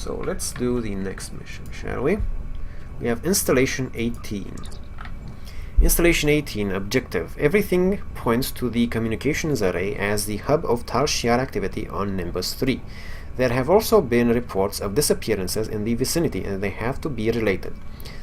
So let's do the next mission, shall we? We have Installation 18. Installation 18 objective. Everything points to the communications array as the hub of Tal Shiar activity on Nimbus 3. There have also been reports of disappearances in the vicinity, and they have to be related.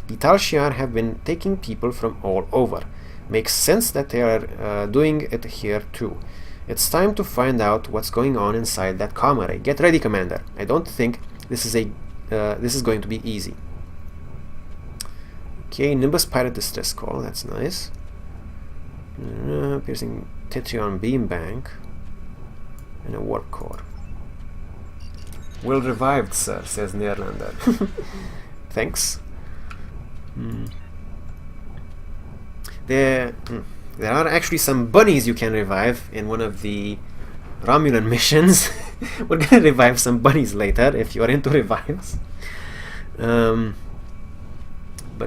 The Tal Shiar have been taking people from all over. Makes sense that they are doing it here too. It's time to find out what's going on inside that comm array. Get ready, Commander. I don't think this is going to be easy. Okay, Nimbus Pirate Distress Call. That's nice. Piercing Tetrion Beam Bank. And a Warp Core. Well revived, sir, says Neerlander. Thanks. There are actually some bunnies you can revive in one of the Romulan missions. We're gonna revive some bunnies later if you're into revives. But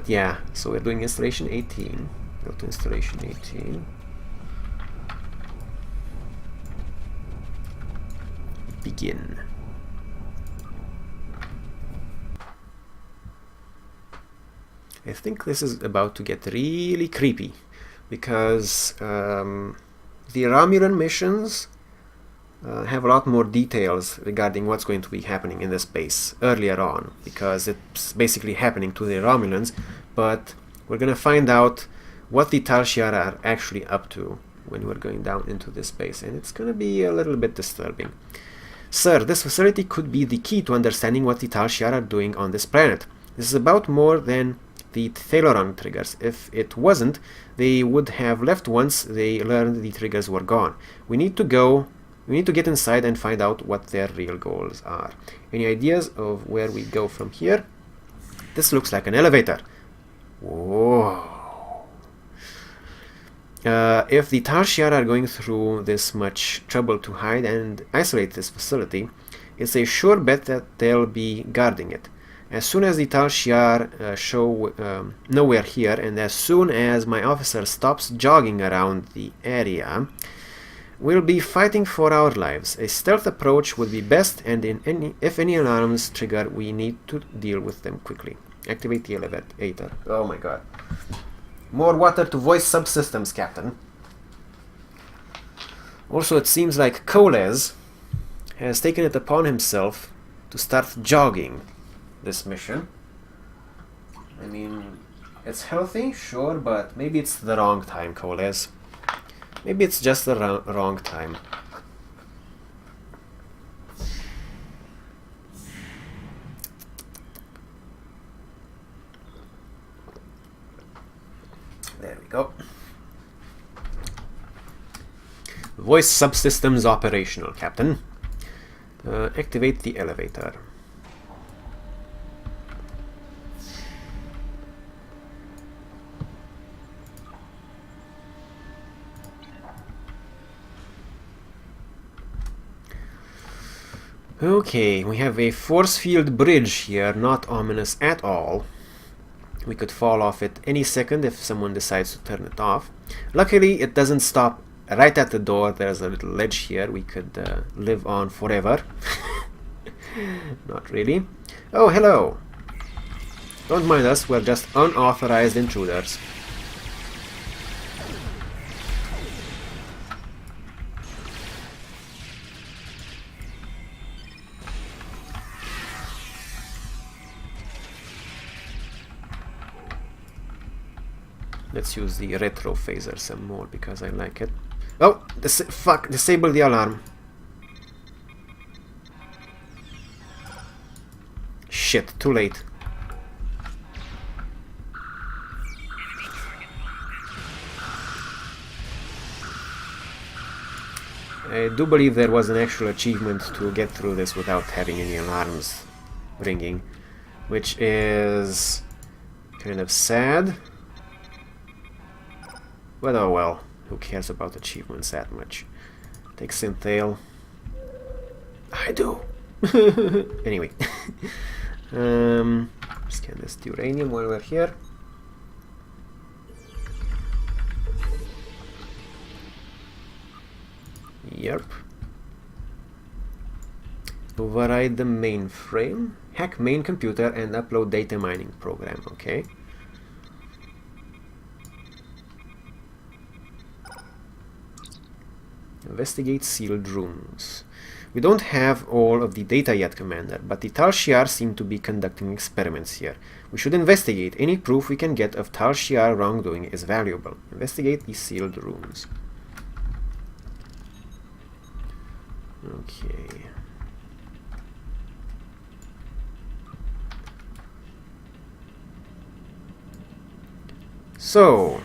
yeah, so we're doing installation 18. Go to installation 18. Begin. I think this is about to get really creepy, because the Romulan missions have a lot more details regarding what's going to be happening in this base earlier on, because it's basically happening to the Romulans, but we're going to find out what the Tal Shiar are actually up to when we're going down into this base, and it's going to be a little bit disturbing. Sir, this facility could be the key to understanding what the Tal Shiar are doing on this planet. This is about more than the Thalorong triggers. If it wasn't, they would have left once they learned the triggers were gone. We need to get inside and find out what their real goals are. Any ideas of where we go from here? This looks like an elevator. Whoa. If the Tal Shiar are going through this much trouble to hide and isolate this facility, it's a sure bet that they'll be guarding it. As soon as the Tal Shiar know we're here, and as soon as my officer stops jogging around the area, we'll be fighting for our lives. A stealth approach would be best, and if any alarms trigger, we need to deal with them quickly. Activate the elevator. Oh my god. More water to voice subsystems, Captain. Also, it seems like Koles has taken it upon himself to start jogging this mission. I mean, it's healthy, sure, but maybe it's the wrong time, Koles. Maybe it's just the wrong time. There we go. Voice subsystems operational, Captain. Activate the elevator. Okay, we have a force field bridge here, not ominous at all. We could fall off it any second if someone decides to turn it off. Luckily, it doesn't stop right at the door. There's a little ledge here we could live on forever. Not really. Oh, hello. Don't mind us, we're just unauthorized intruders. Let's use the retro phaser some more because I like it. Oh, fuck! Disable the alarm. Shit! Too late. I do believe there was an actual achievement to get through this without having any alarms ringing, which is kind of sad. But oh well, who cares about achievements that much? Take Synthale. I do! Anyway. Scan this uranium while we're here. Yep. Override the mainframe, hack main computer, and upload data mining program. Okay. Investigate sealed rooms. We don't have all of the data yet, Commander, but the Tal Shiar seem to be conducting experiments here. We should investigate. Any proof we can get of Tal Shiar wrongdoing is valuable. Investigate the sealed rooms. Okay. So,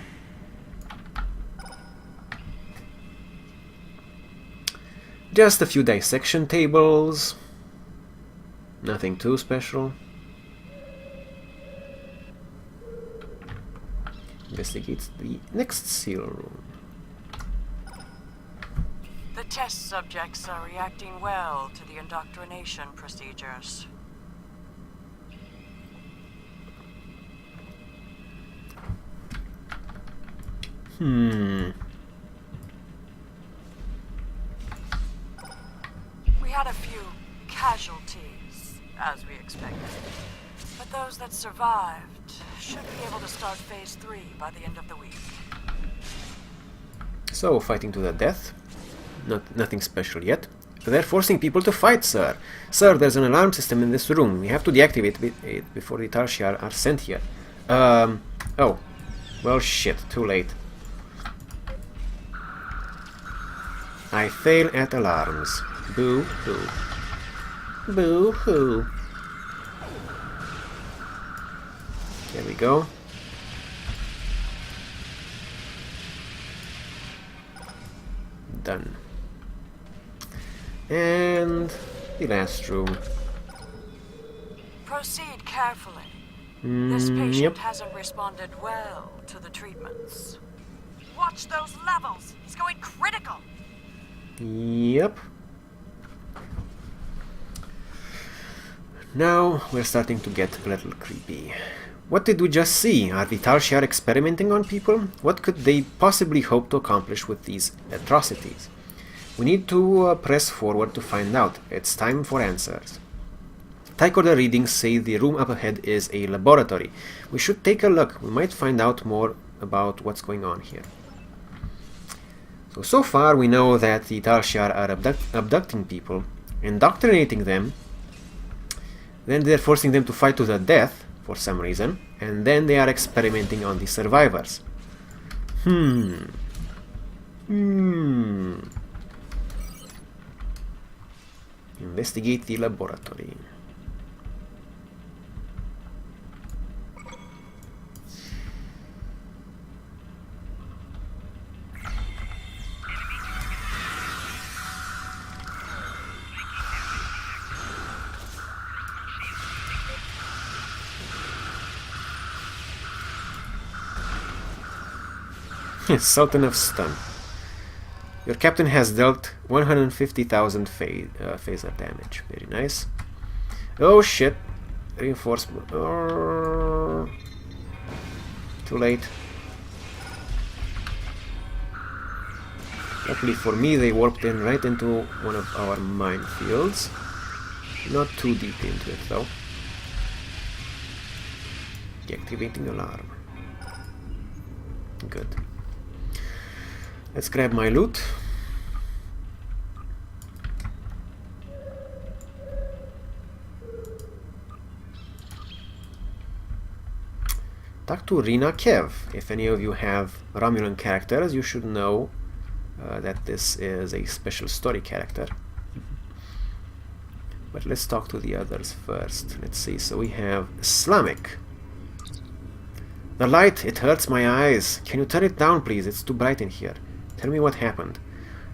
just a few dissection tables, nothing too special. Investigates the next seal room. The test subjects are reacting well to the indoctrination procedures. We had a few casualties, as we expected. But those that survived should be able to start Phase 3 by the end of the week. So, fighting to the death. Nothing special yet. They're forcing people to fight, sir. Sir, there's an alarm system in this room. We have to deactivate it before the Tal Shiar are sent here. Oh. Well, shit. Too late. I fail at alarms. Boo-hoo. Boo-hoo. There we go. Done. And the last room. Proceed carefully. This patient Yep. hasn't responded well to the treatments. Watch those levels. He's going critical. Yep. Now we're starting to get a little creepy. What did we just see? Are the Tal Shiar experimenting on people? What could they possibly hope to accomplish with these atrocities? We need to press forward to find out. It's time for answers. Tricorder readings say the room up ahead is a laboratory. We should take a look. We might find out more about what's going on here. So far we know that the Tal Shiar are abducting people, indoctrinating them, then they're forcing them to fight to the death for some reason, and then they are experimenting on the survivors. Investigate the laboratory. Sultan of Stun. Your captain has dealt 150,000 phaser damage. Very nice. Oh shit. Reinforcement. Too late. Luckily for me, they warped in right into one of our minefields. Not too deep into it though. Deactivating alarm. Good. Let's grab my loot. Talk to Rina Kev. If any of you have Romulan characters, you should know that this is a special story character. But let's talk to the others first. Let's see. So we have Islamic. The light, it hurts my eyes. Can you turn it down, please? It's too bright in here. Tell me what happened.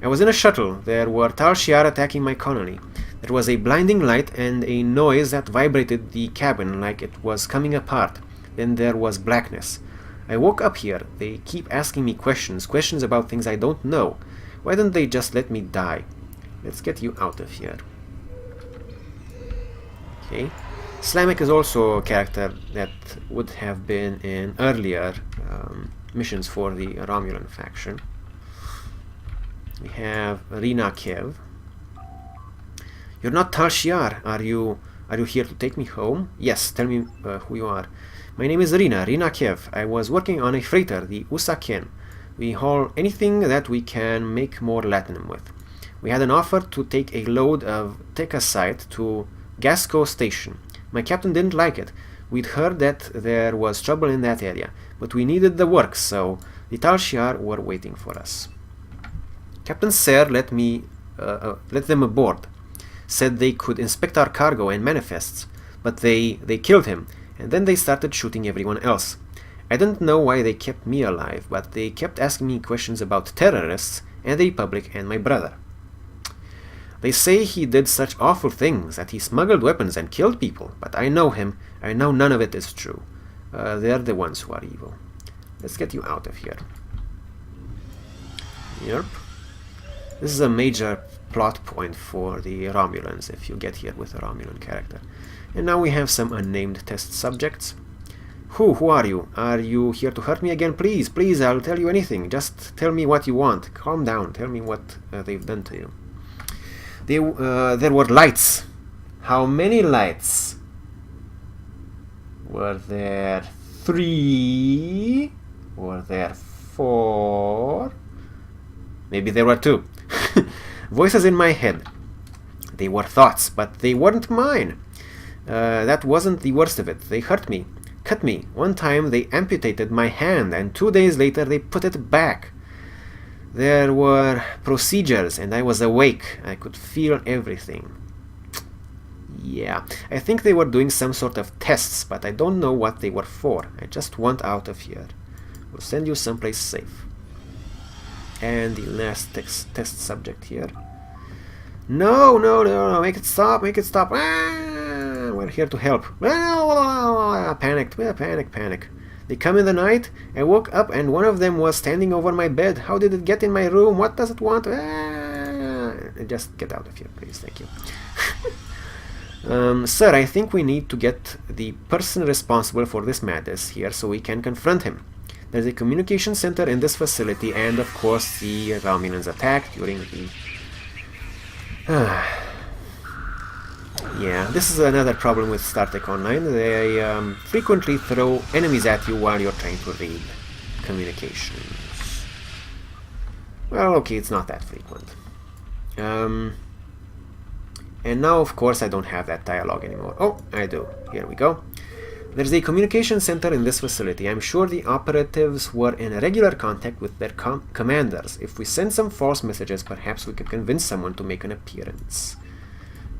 I was in a shuttle. There were Tal Shiar attacking my colony. There was a blinding light and a noise that vibrated the cabin like it was coming apart. Then there was blackness. I woke up here. They keep asking me questions about things I don't know. Why don't they just let me die? Let's get you out of here. Okay. Islamic is also a character that would have been in earlier missions for the Romulan faction. We have Rina Kev. You're not Tal Shiar. Are you here to take me home? Yes, tell me who you are. My name is Rina Kiev. I was working on a freighter, the Usaken. We haul anything that we can make more latinum with. We had an offer to take a load of Tekasite to Gasco Station. My captain didn't like it. We'd heard that there was trouble in that area, but we needed the work, so the Tal Shiar were waiting for us. Captain Ser let them aboard. Said they could inspect our cargo and manifests, but they killed him, and then they started shooting everyone else. I didn't know why they kept me alive, but they kept asking me questions about terrorists and the Republic and my brother. They say he did such awful things, that he smuggled weapons and killed people, but I know him. I know none of it is true. They're the ones who are evil. Let's get you out of here. Yep. This is a major plot point for the Romulans if you get here with a Romulan character. And now we have some unnamed test subjects. Who are you? Are you here to hurt me again? Please, please, I'll tell you anything. Just tell me what you want. Calm down. Tell me what they've done to you. There were lights. How many lights? Were there 3? Were there 4? Maybe there were 2. Voices in my head. They were thoughts, but they weren't mine. That wasn't the worst of it. They hurt me. Cut me. One time they amputated my hand, and 2 days later they put it back. There were procedures, and I was awake. I could feel everything. Yeah, I think they were doing some sort of tests, but I don't know what they were for. I just want out of here. We'll send you someplace safe. And the last test subject here. No, make it stop, Ah, we're here to help. Panicked, panic. They come in the night. I woke up and one of them was standing over my bed. How did it get in my room? What does it want? Just get out of here, please. Thank you. Sir, I think we need to get the person responsible for this madness here so we can confront him. There's a communication center in this facility, and of course the Romulans attacked during the... Yeah, this is another problem with Star Trek Online. They frequently throw enemies at you while you're trying to read communications. Well, okay, it's not that frequent. And now, of course, I don't have that dialogue anymore. Oh, I do. Here we go. There's a communication center in this facility. I'm sure the operatives were in regular contact with their commanders. If we send some false messages, perhaps we can convince someone to make an appearance.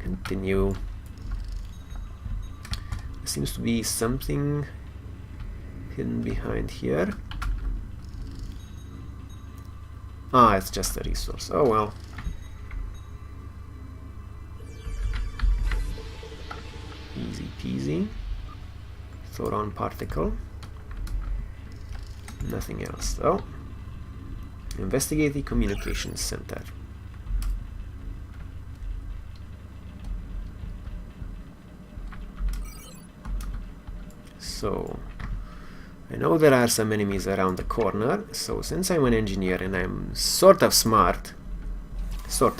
Continue. There seems to be something hidden behind here. Ah, it's just a resource. Oh well. Easy peasy. Thoron particle. Nothing else though. Investigate the communications center. So, I know there are some enemies around the corner, so since I'm an engineer and I'm sort of smart, I'm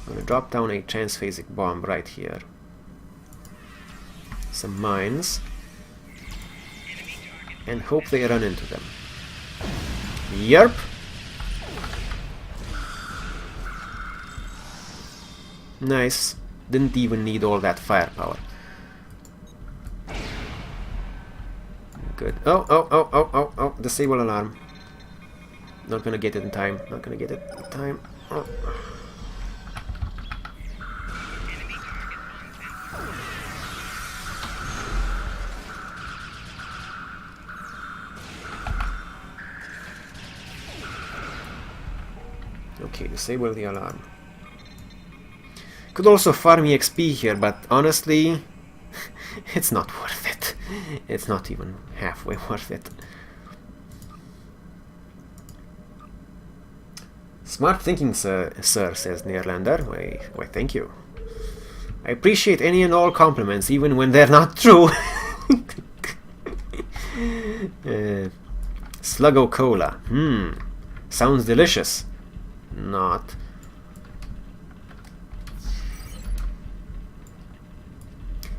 gonna drop down a transphasic bomb right here. Some mines, and hope they run into them. Yerp! Nice. Didn't even need all that firepower. Good. Oh, disable alarm. Not gonna get it in time. Oh. Okay, disable the alarm. Could also farm XP here, but honestly, it's not worth it. It's not even halfway worth it. Smart thinking, sir, says Neerlander. Why, thank you. I appreciate any and all compliments, even when they're not true. Sluggo Cola. Sounds delicious. Not.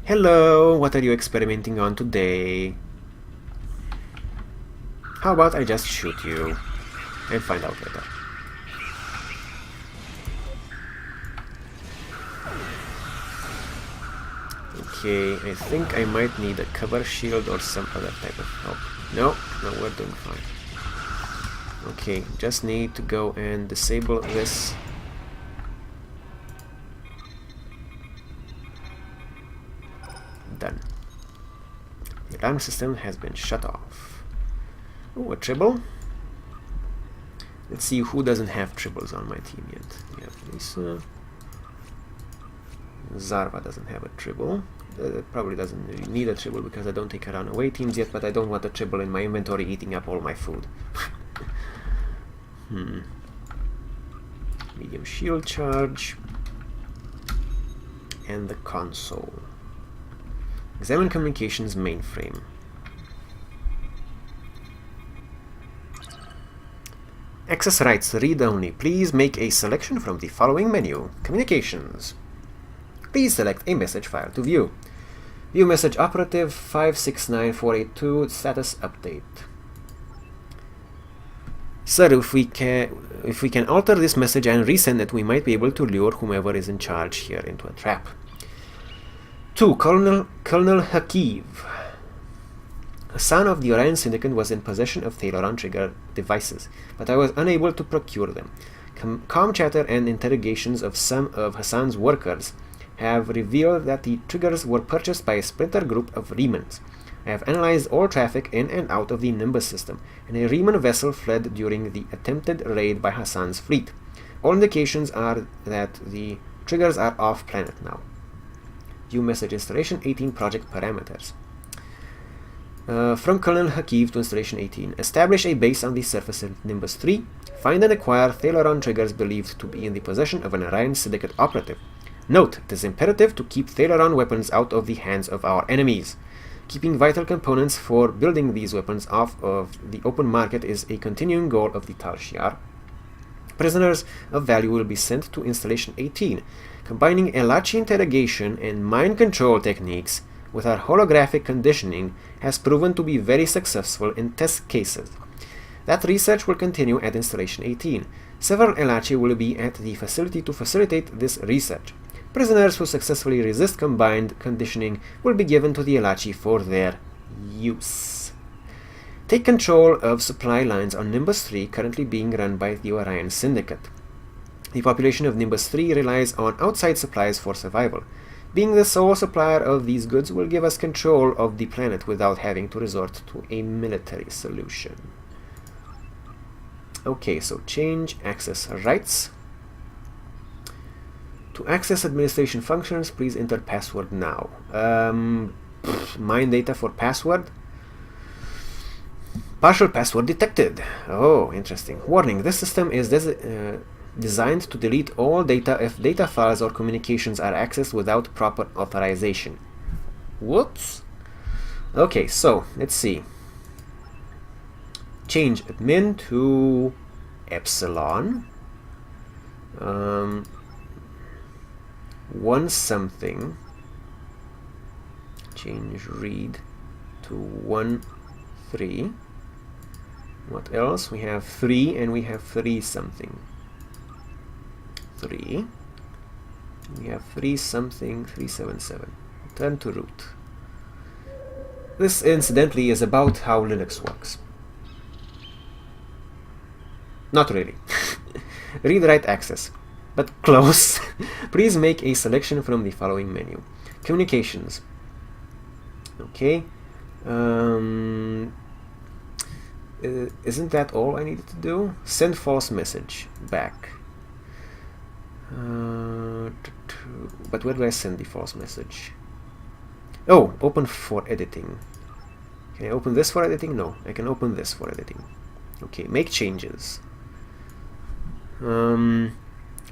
Hello, what are you experimenting on today? How about I just shoot you and find out later. Okay, I think I might need a cover shield or some other type of help. No, we're doing fine. Okay, just need to go and disable this. Done. The alarm system has been shut off. Oh, a tribble. Let's see who doesn't have tribbles on my team yet. We have Lisa. Zarva doesn't have a tribble. Probably doesn't really need a tribble because I don't take her on away teams yet, but I don't want a tribble in my inventory eating up all my food. Medium shield charge. And the console. Examine communications mainframe. Access rights read only. Please make a selection from the following menu. Communications. Please select a message file to view. View message operative 569482 status update. Sir, if we can alter this message and resend it, we might be able to lure whomever is in charge here into a trap. 2. Colonel Hakiv. A son of the Orion Syndicate was in possession of Thalaron trigger devices, but I was unable to procure them. Com chatter and interrogations of some of Hassan's workers have revealed that the triggers were purchased by a splinter group of Remans. I have analyzed all traffic in and out of the Nimbus system, and a Reman vessel fled during the attempted raid by Hassan's fleet. All indications are that the triggers are off-planet now. View message installation 18 project parameters. From Colonel Hakiv to installation 18. Establish a base on the surface of Nimbus 3. Find and acquire Thalaron triggers believed to be in the possession of an Orion Syndicate operative. Note, it is imperative to keep Thalaron weapons out of the hands of our enemies. Keeping vital components for building these weapons off of the open market is a continuing goal of the Tal Shiar. Prisoners of value will be sent to installation 18. Combining Elachi interrogation and mind control techniques with our holographic conditioning has proven to be very successful in test cases. That research will continue at installation 18. Several Elachi will be at the facility to facilitate this research. Prisoners who successfully resist combined conditioning will be given to the Elachi for their use. Take control of supply lines on Nimbus 3 currently being run by the Orion Syndicate. The population of Nimbus 3 relies on outside supplies for survival. Being the sole supplier of these goods will give us control of the planet without having to resort to a military solution. Okay, so change access rights. To access administration functions, please enter password now. Mine data for password. Partial password detected. Oh, interesting. Warning, this system is designed to delete all data if data files or communications are accessed without proper authorization. Whoops. Okay, so let's see. Change admin to epsilon. One something. Change read to 1-3. What else? We have 3 and we have 3 something. 3. We have 3 something 377. Turn to root. This incidentally is about how Linux works. Not really. Read-write access. But close. Please make a selection from the following menu. Communications. Okay. Isn't that all I needed to do? Send false message back. But where do I send the false message? Oh, open for editing. Can I open this for editing? No, I can open this for editing. Okay, make changes.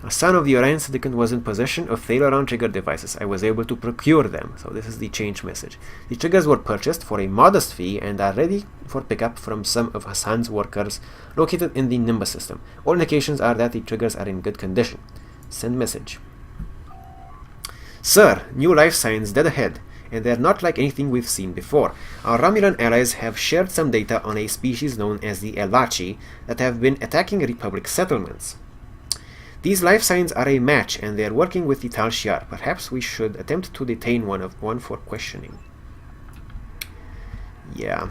A son of the Orion Syndicate was in possession of Thalaron trigger devices. I was able to procure them. So this is the change message. The triggers were purchased for a modest fee and are ready for pickup from some of Hassan's workers located in the Nimbus system. All indications are that the triggers are in good condition. Send message. Sir, new life signs dead ahead. and they're not like anything we've seen before. Our Romulan allies have shared some data on a species known as the Elachi that have been attacking Republic settlements. These life signs are a match, and they are working with the Tal Shiar. Perhaps we should attempt to detain one for questioning. Yeah.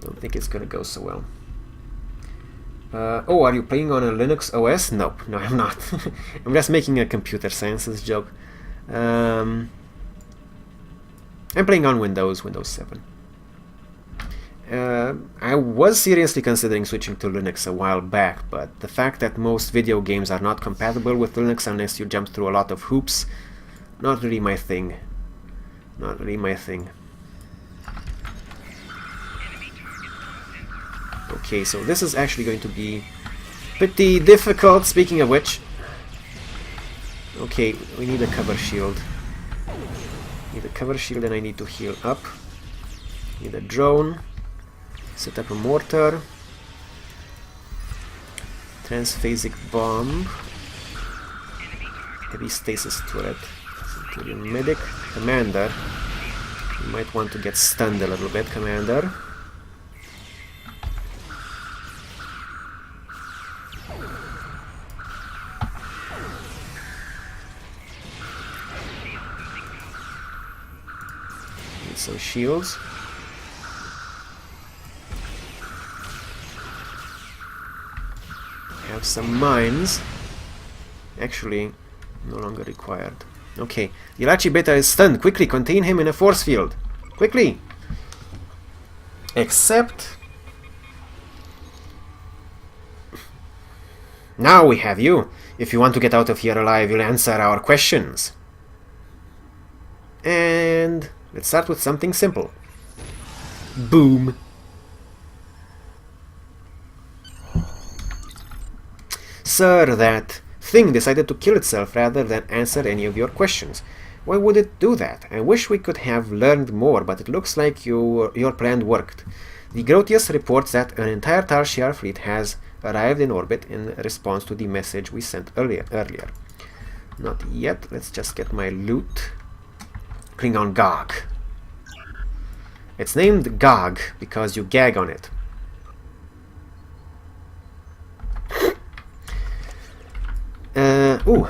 Don't think it's gonna go so well. Oh, are you playing on a Linux OS? Nope, no, I'm not. I'm just making a computer sciences joke. I'm playing on Windows 7. I was seriously considering switching to Linux a while back, but the fact that most video games are not compatible with Linux unless you jump through a lot of hoops, not really my thing. Not really my thing. Okay, so this is actually going to be pretty difficult, speaking of which. Okay, we need a cover shield. Need a cover shield and I need to heal up. Need a drone. Set up a mortar. Transphasic bomb. Heavy stasis turret. Centurion medic. Commander. You might want to get stunned a little bit, Commander. Some shields. Have some mines. Actually, no longer required. Okay, the Elachi Beta is stunned. Quickly, contain him in a force field. Quickly! Except... Now we have you. If you want to get out of here alive, you'll answer our questions. And... let's start with something simple. Boom. Sir, that thing decided to kill itself rather than answer any of your questions. Why would it do that? I wish we could have learned more, but it looks like your plan worked. The Grotius reports that an entire Tal Shiar fleet has arrived in orbit in response to the message we sent earlier. Not yet. Let's just get my loot. Klingon Gog. It's named Gog because you gag on it. Ooh,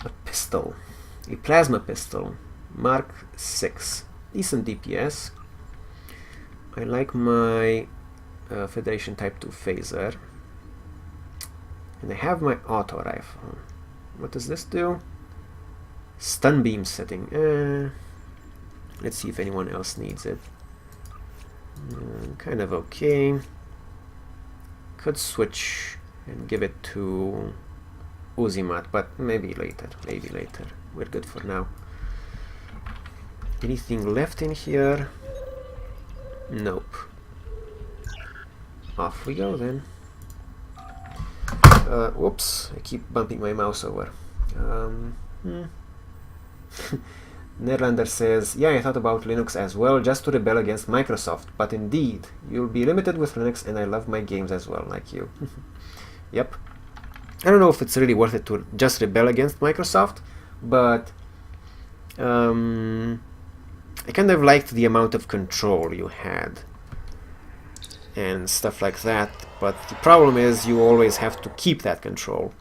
a pistol. A plasma pistol. Mark 6. Decent DPS. I like my Federation Type 2 phaser. And I have my auto rifle. What does this do? Stun beam setting. Let's see if anyone else needs it. Kind of okay. Could switch and give it to Uzimat, but maybe later. Maybe later. We're good for now. Anything left in here? Nope. Off we go then. Whoops! I keep bumping my mouse over. Nerlander says, yeah, I thought about Linux as well, just to rebel against Microsoft, but indeed, you'll be limited with Linux, and I love my games as well, like you. Yep. I don't know if it's really worth it to just rebel against Microsoft, but I kind of liked the amount of control you had and stuff like that, but the problem is you always have to keep that control,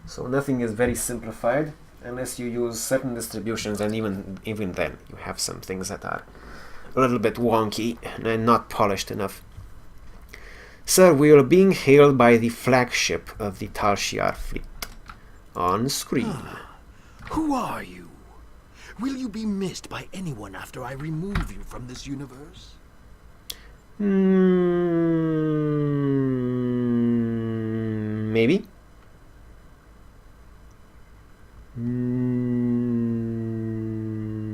so nothing is very simplified. Unless you use certain distributions, and even then you have some things that are a little bit wonky and not polished enough. Sir, we are being hailed by the flagship of the Tal Shiar fleet. On screen. Who are you? Will you be missed by anyone after I remove you from this universe? Maybe.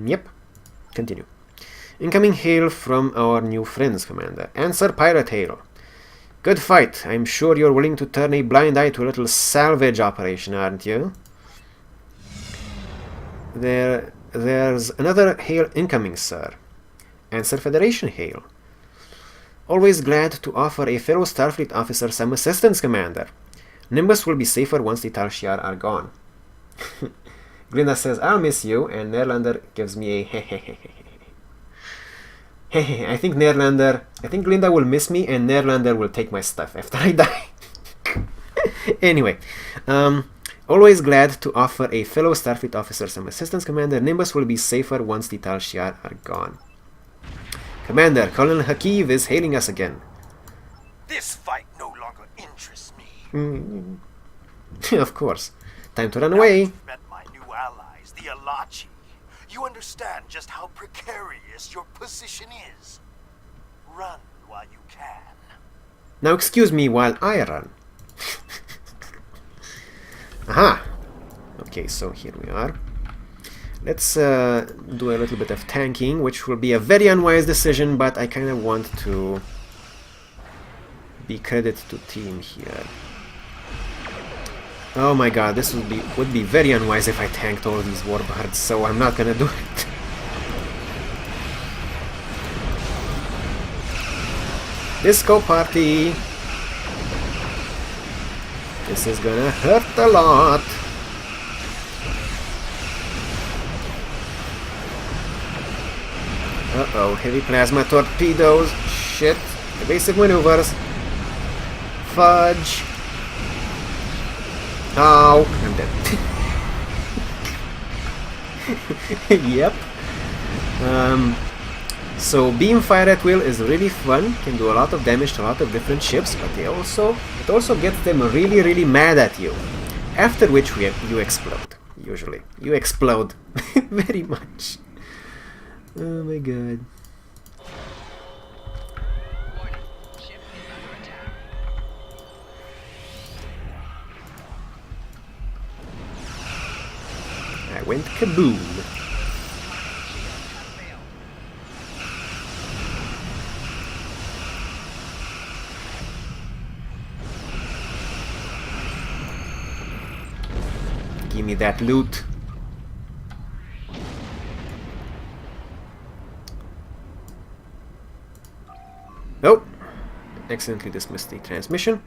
Yep. Continue. Incoming hail from our new friends, Commander. Answer pirate hail. Good fight. I'm sure you're willing to turn a blind eye to a little salvage operation, aren't you? There's another hail incoming, sir. Answer Federation hail. Always glad to offer a fellow Starfleet officer some assistance, Commander. Nimbus will be safer once the Tal Shiar are gone. Glinda says, I'll miss you, and Neerlander gives me a hehehehe. I think Glinda will miss me, and Neerlander will take my stuff after I die. Anyway, always glad to offer a fellow Starfleet officer some assistance, Commander. Nimbus will be safer once the Tal Shiar are gone. Commander, Colonel Hakiv is hailing us again. This fight no longer interests me. Of course. Time to run away. You've met my new allies, the Alachi. You understand just how precarious your position is. Run while you can. Now excuse me while I run. Aha! Okay, so here we are. Let's do a little bit of tanking, which will be a very unwise decision, but I kind of want to be credit to team here. Oh my god, this would be very unwise if I tanked all these warbards, so I'm not gonna do it. Disco party! This is gonna hurt a lot. Uh-oh, heavy plasma torpedoes. Shit. Evasive maneuvers. Fudge. Oh, I'm dead. Yep. So beam fire at will is really fun. Can do a lot of damage to a lot of different ships, but it also gets them really mad at you. After which you explode. Usually, you explode very much. Oh my god. I went kaboom. Give me that loot. Oh! Accidentally dismissed the transmission.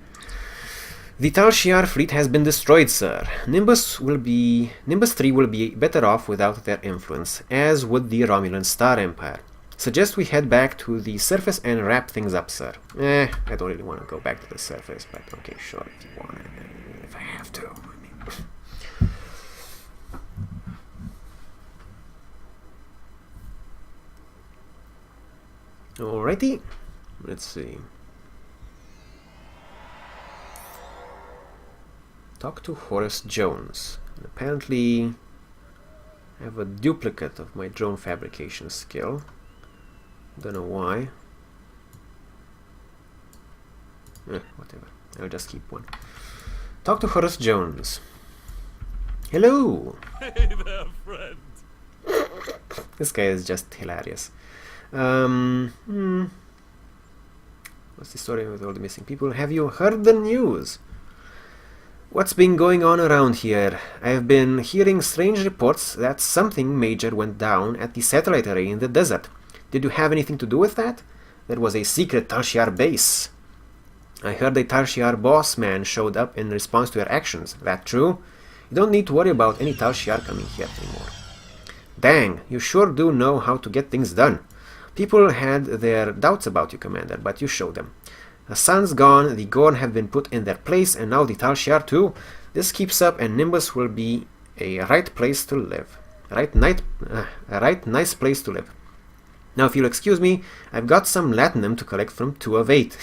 The Tal Shiar fleet has been destroyed, sir. Nimbus 3 will be better off without their influence, as would the Romulan Star Empire. Suggest we head back to the surface and wrap things up, sir. I don't really want to go back to the surface, but okay, sure, if you want, if I have to. Alrighty, let's see. Talk to Horace Jones. And apparently, I have a duplicate of my drone fabrication skill. Don't know why. Whatever. I'll just keep one. Talk to Horace Jones. Hello. Hey there, friend. This guy is just hilarious. What's the story with all the missing people? Have you heard the news? What's been going on around here? I've been hearing strange reports that something major went down at the satellite array in the desert. Did you have anything to do with that? There was a secret Tal Shiar base. I heard a Tal Shiar boss man showed up in response to your actions. That true? You don't need to worry about any Tal Shiar coming here anymore. Dang, you sure do know how to get things done. People had their doubts about you, Commander, but you showed them. The sun's gone, the Gorn have been put in their place, and now the Tal Shiar too. This keeps up, and Nimbus will be a right place to live. A right nice place to live. Now, if you'll excuse me, I've got some latinum to collect from 2 of 8.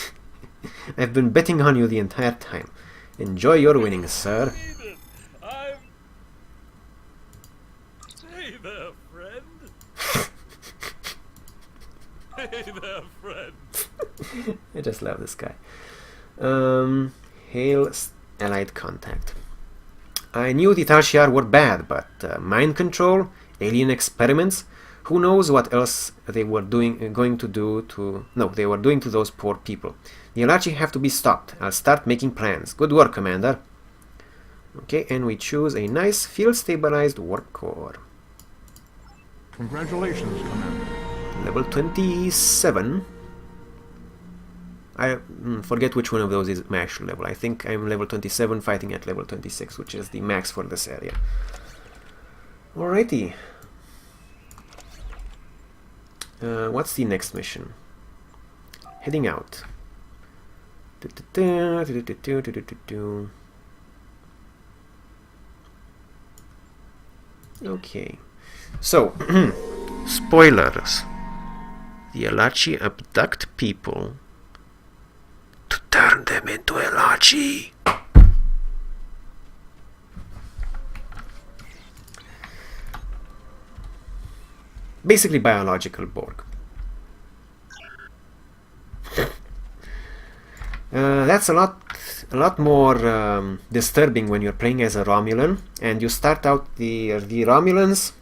I've been betting on you the entire time. Enjoy your winnings, sir. Hey there, friend. Hey there, friend. I just love this guy. Hail Allied contact. I knew the Tal Shiar were bad, but mind control, alien experiments, who knows what else they were doing to those poor people. The Alachi have to be stopped. I'll start making plans. Good work, Commander. Okay, and we choose a nice field-stabilized warp core. Congratulations, Commander. Level 27. I forget which one of those is my actual level. I think I'm level 27 fighting at level 26, which is the max for this area. Alrighty. What's the next mission? Heading out. Okay. So, spoilers. The Elachi abduct people to turn them into Elachi. Basically biological Borg. That's a lot more disturbing when you're playing as a Romulan, and you start out the Romulans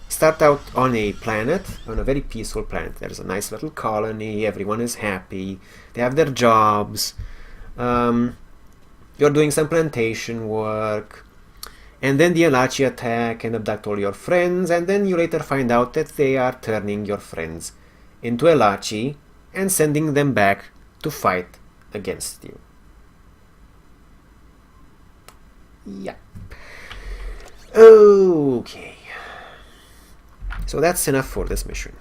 start out on a planet, on a very peaceful planet. There's a nice little colony, everyone is happy, they have their jobs, you're doing some plantation work, and then the Elachi attack and abduct all your friends, and then you later find out that they are turning your friends into Elachi and sending them back to fight against you. Yeah. Okay. So that's enough for this mission.